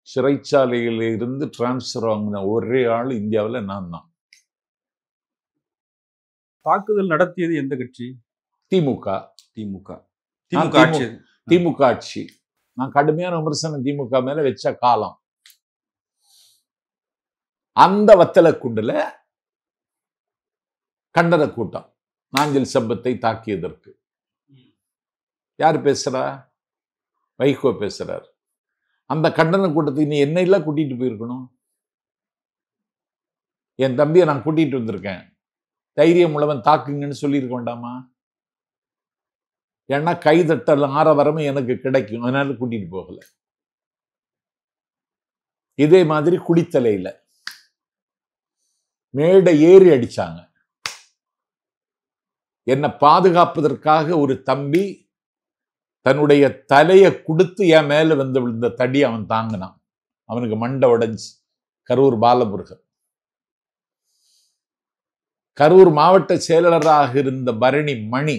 சிறைச்சாலையில இருந்து டிரான்ஸ்பர் வாங்கின ஒரே ஆள் இந்தியாவில் நான் தான். தாக்குதல் நடத்தியது எந்த கட்சி? திமுக. திமுக. திமுக ஆட்சி. நான் கடுமையான விமர்சனம் திமுக மேல வச்ச காலம். அந்த வத்தலக்குண்டுல கண்டன கூட்டம் நாஞ்சில் சம்பத்தை தாக்கியதற்கு. யார் பேசுறா? வைகோ பேசுறார். அந்த கண்டன கூட்டத்துக்கு நீ என்னையெல்லாம் கூட்டிட்டு போயிருக்கணும். என் தம்பியை நான் கூட்டிட்டு வந்திருக்கேன், தைரியம் உள்ளவன் தாக்குங்கன்னு சொல்லியிருக்க வேண்டாமா? ஏன்னா கைதட்டல் ஆரவாரமும் எனக்கு கிடைக்கும், அதனால கூட்டிட்டு போகல. இதே மாதிரி குடித்தலையில மேடை ஏறி அடிச்சாங்க. என்னை பாதுகாப்பதற்காக ஒரு தம்பி தன்னுடைய தலையை கொடுத்து என் மேல வந்து விழுந்த தடி அவன் தாங்கினான். அவனுக்கு மண்டை உடைஞ்சு. கரூர் பாலமுருகன். கரூர் மாவட்ட செயலாளராக இருந்த பரணி மணி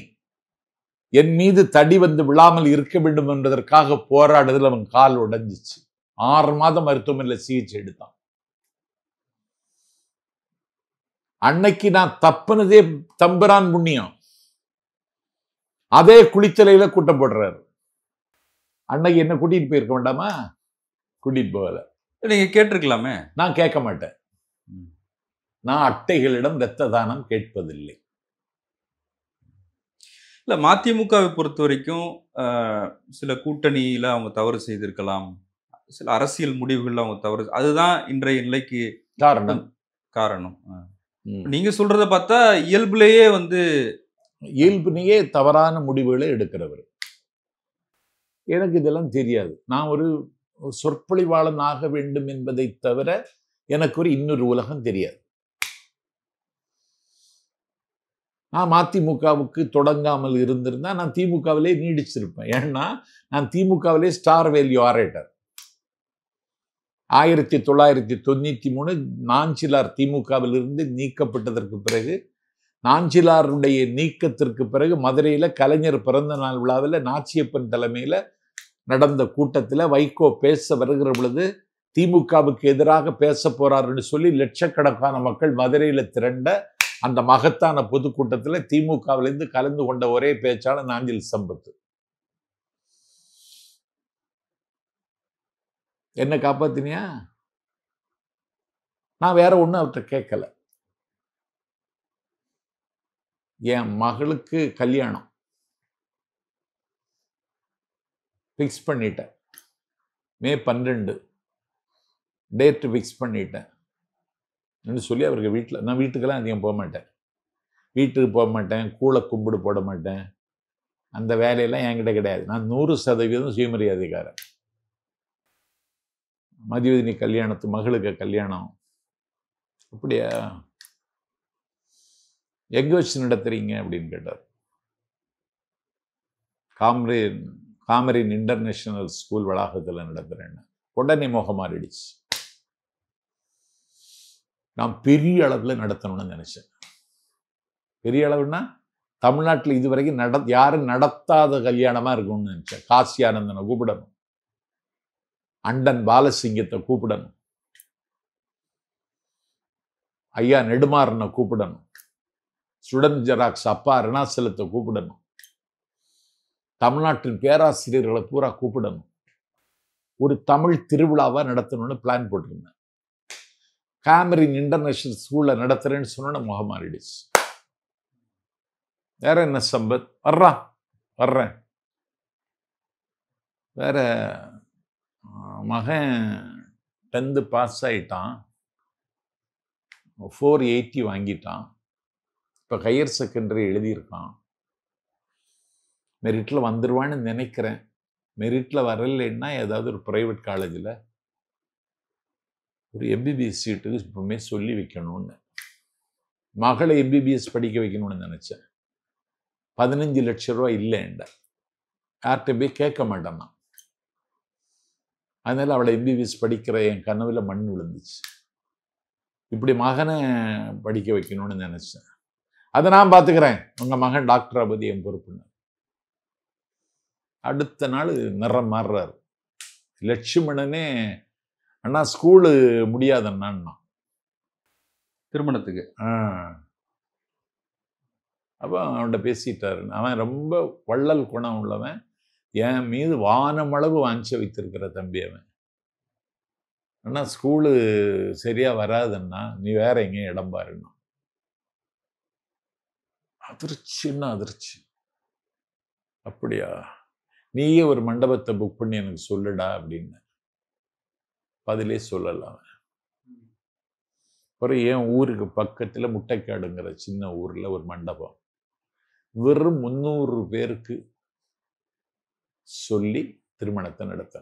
என் மீது தடி வந்து விழாமல் இருக்க வேண்டும் என்பதற்காக போராடுதல் அவன் கால் உடைஞ்சிச்சு. 6 மாதம் மருத்துவமனையில் சிகிச்சை எடுத்தான். அன்னைக்கு நான் தப்புனதே தம்புரான் புண்ணியம். அதே குளித்தலையில கூட்டம் போடுறாரு. அன்னைக்கு என்ன கூட்டிட்டு போயிருக்க வேண்டாமா? கூட்டிட்டு போகல. நீங்க கேட்டிருக்கலாமே. நான் கேட்க மாட்டேன். நான் அட்டைகளிடம் இரத்த தானம் கேட்பதில்லை. இல்ல, மதிமுகவை பொறுத்த வரைக்கும் சில கூட்டணியில அவங்க தவறு செய்திருக்கலாம், சில அரசியல் முடிவுகள் அவங்க தவறு, அதுதான் இன்றைய நிலைக்கு காரணம். நீங்க சொல்றத பார்த்தா இயல்புலேயே தவறான முடிவுகளை எடுக்கிறவர். எனக்கு இதெல்லாம் தெரியாது. நான் ஒரு சொற்பொழிவாளன் ஆக வேண்டும் என்பதை தவிர எனக்கு ஒரு இன்னொரு உலகம் தெரியாது. நான் மதிமுகவுக்கு தொடங்காமல் இருந்திருந்தா நான் திமுகவிலே நீடிச்சிருப்பேன். ஏன்னா நான் திமுகவிலே ஸ்டார் வேல்யூ ஆரேட்டர். 1993 நாஞ்சிலார் திமுகவில் இருந்து நீக்கப்பட்டதற்கு பிறகு, நாஞ்சிலாருடைய நீக்கத்திற்கு பிறகு மதுரையில கலைஞர் பிறந்த நாள் விழாவில் நாச்சியப்பன் தலைமையில நடந்த கூட்டத்தில் வைகோ பேச வருகிற பொழுது திமுகவுக்கு எதிராக பேச போறாருன்னு சொல்லி லட்சக்கணக்கான மக்கள் மதுரையில திரண்ட அந்த மகத்தான பொதுக்கூட்டத்தில் திமுகவிலிருந்து கலந்து கொண்ட ஒரே பேச்சாளர் நாஞ்சில் சம்பத். என்ன காப்பாத்தினியா? நான் வேற ஒண்ணு அவர்கிட்ட கேட்கல. என் மகளுக்கு கல்யாணம் ஃபிக்ஸ் பண்ணிட்டேன். மே 12 டேட் ஃபிக்ஸ் பண்ணிட்டேன் சொல்லி அவருக்கு வீட்டில், நான் வீட்டுக்கெல்லாம் அதிகம் போக மாட்டேன். வீட்டுக்கு போக மாட்டேன், கூளை கும்பிடு போட மாட்டேன். அந்த வேலையெல்லாம் என்கிட்ட கிடையாது. நான் 100% சுயமரியாதைக்காரன். மதிவதினி கல்யாணத்து மகளுக்கு கல்யாணம். அப்படியா? எங்க வச்சு நடத்துறீங்க அப்படின்னு கேட்டார். காமரின் இன்டர்நேஷனல் ஸ்கூல் வளாகத்தில் நடத்துறேன்னு. உடனே முகம் மாறிடுச்சு. நான் பெரிய அளவில் நடத்தணும்னு நினைச்சேன். பெரிய அளவுன்னா தமிழ்நாட்டில் இதுவரைக்கும் யாரும் நடத்தாத கல்யாணமா இருக்கும்னு நினைச்சேன். காசி ஆனந்தனை கூப்பிடணும், அண்டன் பாலசிங்கத்தை கூப்பிடணும், ஐயா நெடுமாறனை கூப்பிடணும், ஸ்டூடெண்ட் ஜெராக்ஸ் அப்பா அருணாசலத்தை கூப்பிடணும், தமிழ்நாட்டின் பேராசிரியர்களை பூரா கூப்பிடணும். ஒரு தமிழ் திருவிழாவா நடத்தணும்னு பிளான் போட்டிருந்தேன். கேமரின் இன்டர்நேஷனல் ஸ்கூல்ல நடத்துறேன்னு சொன்ன முகம் மாறிடுச்சு. வேற என்ன சம்பத்? வர்றேன். வேற மகன் 10th பாஸ் ஆயிட்டான், 480 வாங்கிட்டான். இப்போ ஹையர் செகண்டரி எழுதியிருக்கான். மெரிட்டில் வந்துடுவான்னு நினைக்கிறேன். மெரிட்டில் வரலைன்னா ஏதாவது ஒரு ப்ரைவேட் காலேஜில் ஒரு எம்பிபிஎஸ் சீட்டுக்கு இப்பவுமே சொல்லி வைக்கணும்னு, மகளை எம்பிபிஎஸ் படிக்க வைக்கணும்னு நினச்சேன். 15 லட்சம் ரூபா இல்லைண்ட, யார்கிட்ட போய் கேட்க மாட்டேன் நான். அதனால அவளை எம்பிபிஎஸ் படிக்கிற என் கனவுல மண் விழுந்துச்சு. இப்படி மகனை படிக்க வைக்கணும்னு நினைச்சேன். அதை நான் பார்த்துக்கிறேன், உங்க மகன் டாக்டர் ஆபதி என் பொறுப்புன்னு. அடுத்த நாள் நிறம் மாறுறாரு. லட்சுமணனே அண்ணா ஸ்கூலு முடியாதண்ணான்னா திருமணத்துக்கு. அப்போ அவன்கிட்ட பேசிட்டாரு. அவன் ரொம்ப வள்ளல் குணம் உள்ளவன், என் மீது வானமளவு வாஞ்சி வைத்திருக்கிற தம்பி அவன். அண்ணா ஸ்கூலு சரியா வராதுன்னா நீ வேற எங்கேயும் இடம் பாருன்னா. அதிர்ச்சின்னா அதிர்ச்சி. அப்படியா, நீயே ஒரு மண்டபத்தை புக் பண்ணி எனக்கு சொல்லுடா அப்படின்னு. பதிலே சொல்லலாம். அப்புறம் என் ஊருக்கு பக்கத்துல முட்டைக்காடுங்கிற சின்ன ஊர்ல ஒரு மண்டபம், வெறும் 300 பேருக்கு சொல்லி திருமணத்தை நடத்த.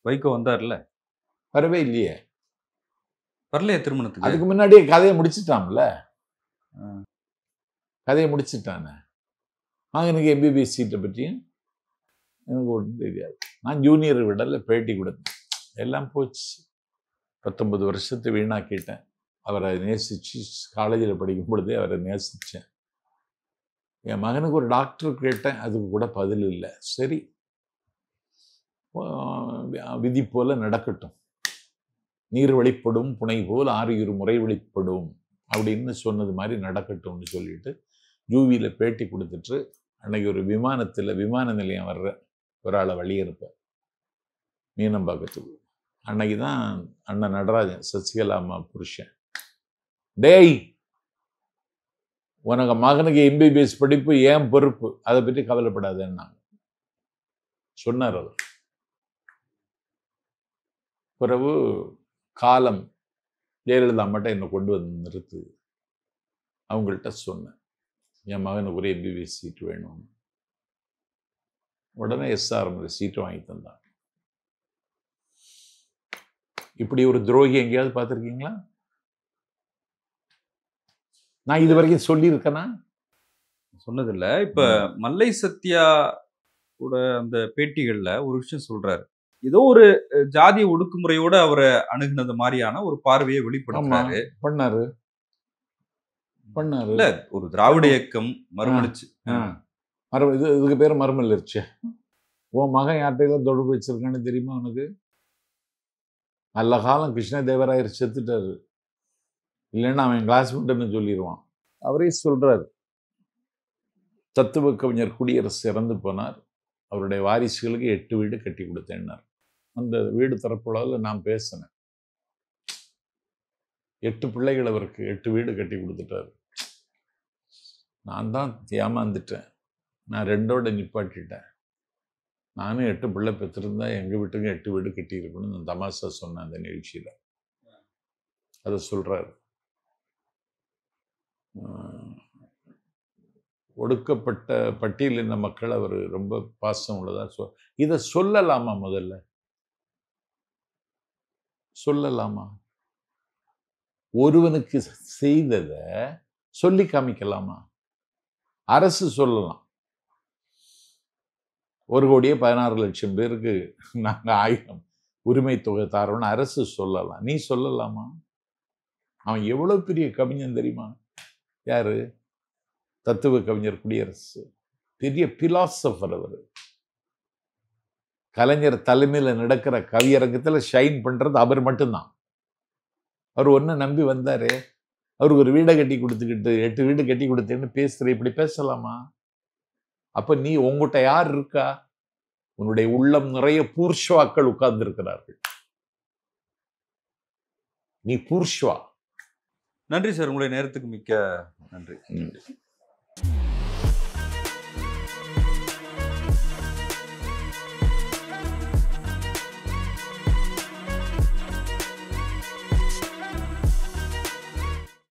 வைகோ வந்தார்ல? வரவே இல்லையே. வரலையே திருமணத்துக்கு? அதுக்கு முன்னாடியே கதையை முடிச்சுட்டான்ல. கதையை முடிச்சுட்டானே. எனக்கு எம்பிபிஎஸ் சீட்டை பற்றியும் எனக்கு ஒன்றும் தெரியாது. நான் ஜூனியர் விடல பேட்டி கொடுத்தேன், எல்லாம் போச்சு. 19 வருஷத்தை வீணாக்கிட்டேன். அவரை நேசிச்சு காலேஜில் படிக்கும் பொழுதே அவரை நேசித்தேன். என் மகனுக்கு ஒரு டாக்டர் கேட்டேன், அதுக்கு கூட பதில் இல்லை. சரி, விதி போல நடக்கட்டும், நீர் வெளிப்படும் புனை போல் 6 முறை வெளிப்படும் அப்படின்னு சொன்னது மாதிரி நடக்கட்டும்னு சொல்லிட்டு ஜூவியில் பேட்டி கொடுத்துட்டு அன்னைக்கு ஒரு விமான நிலையம் வர்ற ஒரு ஆளை வழி இருப்பேன் மீனம்பாக்கத்துக்கு. அன்னைக்கு தான் அண்ணன் நடராஜன், சசிகலா அம்மா புருஷன், டேய் உனக்கு மகனுக்கு எம்பிபிஎஸ் படிப்பு ஏன் பொறுப்பு, அதை பற்றி கவலைப்படாதேன்னா சொன்னார் அவர். பிறகு காலம் ஜெயலலிதா மட்டும் என்னை கொண்டு வந்து நிறுத்து. அவங்கள்ட்ட சொன்னேன், என் மகனுக்கு ஒரு எம்பிபிஎஸ் சீட்டு வேணும். உடனே எஸ்ஆர்எம் சீட்டு வாங்கி தந்தான். இப்படி ஒரு துரோகி எங்கேயாவது பார்த்துருக்கீங்களா? நான் இது வரைக்கும் சொல்லியிருக்கேனா? சொன்னதில்லை. இப்ப மல்லை சத்யா கூட அந்த பேட்டிகள்ல ஒரு விஷயம் சொல்றாரு, ஏதோ ஒரு ஜாதிய ஒடுக்குமுறையோட அவரை அணுகுனது மாதிரியான ஒரு பார்வையை வெளிப்படுத்துறாரு. பண்ணாரு. இல்ல, ஒரு திராவிட இயக்கம் மறுமலிச்சு. இதுக்கு பேர் மறுமலிருச்சு. உன் மகன் யார்கிட்ட தொடர்பு வச்சிருக்கான்னு தெரியுமா உனக்கு? நல்ல காலம் கிருஷ்ணதேவராயர் செத்துட்டாரு, இல்லைன்னா அவன் கிளாஸ்மேட்னு சொல்லிடுவான். அவரே சொல்றாரு, தத்துவ கவிஞர் குடியரசு இறந்து போனார், அவருடைய வாரிசுகளுக்கு 8 வீடு கட்டி கொடுத்தேன்னார். அந்த வீடு தரப்புல நான் பேசினேன். 8 பிள்ளைகள் அவருக்கு 8 வீடு கட்டி கொடுத்துட்டாரு. நான் தான் ஏமாந்துட்டேன், நான் 2ஓட நிப்பாட்டிட்டேன். நானும் 8 பிள்ளை பெற்றிருந்தா எங்கள் வீட்டுக்கு 8 வீடு கட்டி இருக்கணும்னு நான் தமாஷா சொன்னேன் அந்த நிகழ்ச்சியில். அதை சொல்றாரு. ஒடுக்கப்பட்ட பட்டியலின மக்கள் அவர் ரொம்ப பாசம் உள்ளதா இதை சொல்லலாமா? முதல்ல சொல்லலாமா? ஒருவனுக்கு செய்ததை சொல்லி காமிக்கலாமா? அரசு சொல்லலாம், 1,16,00,000 பேருக்கு நாங்கள் 1000 உரிமை தொகை தரோம்னு அரசு சொல்லலாம். நீ சொல்லலாமா? அவன் எவ்வளவு பெரிய கவிஞன் தெரியுமா? யாரு? தத்துவ கவிஞர் குடியரசு. பெரிய பிலாசபர் அவர். கலைஞர் தலைமையில் நடக்கிற கவியரங்கத்தில் ஷைன் பண்றது அவர் மட்டும்தான். அவர் ஒன்னு நம்பி வந்தாரு, அவருக்கு ஒரு வீடை கட்டி கொடுத்துக்கிட்டு 8 வீடு கட்டி கொடுத்தேன்னு பேசுற, இப்படி பேசலாமா? அப்ப நீ உங்ககிட்ட யார் இருக்கா? உன்னுடைய உள்ளம் நிறைய பூர்ஷ்வாக்கள் உட்கார்ந்து இருக்கிறார்கள். நீ பூர்ஷ்வா. நன்றி சார், உங்களுடைய நேரத்துக்கு மிக்க நன்றி.